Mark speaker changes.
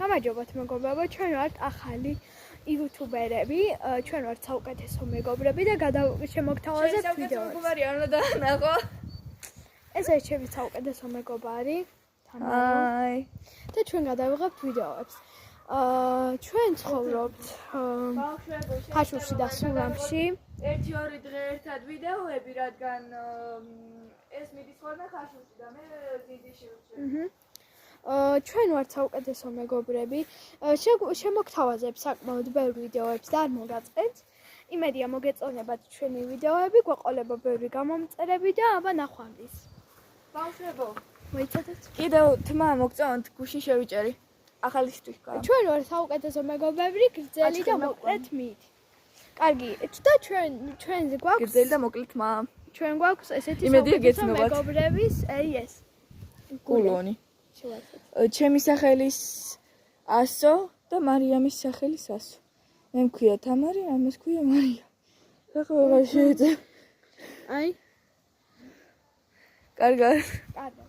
Speaker 1: გამარჯობათ მეგობრებო, ჩვენ ვართ ახალი იუთუბერები, ჩვენ ვართ საუკეთესო მეგობრები და შემოგთავაზებთ ვიდეოებს.
Speaker 2: მეგობარი არ უნდა ნახო.
Speaker 1: ეს არის ჩემი საუკეთესო მეგობარი,
Speaker 2: აი.
Speaker 1: და ჩვენ გადავიღებთ ვიდეოებს. ჩვენ ცხოვრობთ ხაშურში და სურამში.
Speaker 2: 1-2 დღე ერთად ვიდეოები, რადგან ეს მიდის ხოლმე ხაშურში და მე დიდიში ვჭრე.
Speaker 1: ჩვენ ვართ საუკეთესო მეგობრები. შემოგთავაზებთ საკმაოდ ბევრ ვიდეოებს და არ მოგაწყენთ. იმედია მოგეწონებათ ჩვენი ვიდეოები, გვეყოლება ბევრი გამომწერები და აბა ნახვამდის.
Speaker 2: ბავშვებო,
Speaker 1: მოიცადეთ.
Speaker 2: კიდევ თმა მოგწონთ, გუშინ შევიჭერი. ახალი სტიქა.
Speaker 1: ჩვენ ვართ საუკეთესო მეგობრები, გრძელი და მოკლე თმით. კარგი, და ჩვენზე გვაქვს
Speaker 2: გრძელი და მოკლე თმა.
Speaker 1: ჩვენ გვაქვს ესეთი
Speaker 2: იმედია
Speaker 1: საუკეთესო
Speaker 2: გეცნობათ.
Speaker 1: მეგობრების, ეს.
Speaker 2: გულონი. ჩემი სახელის ასო და მარიამის სახელის ასო. მე მქვია თამარი, ამას ქვია მარია. რა შეიძლება?
Speaker 1: აი,
Speaker 2: კარგად.
Speaker 1: კარგი.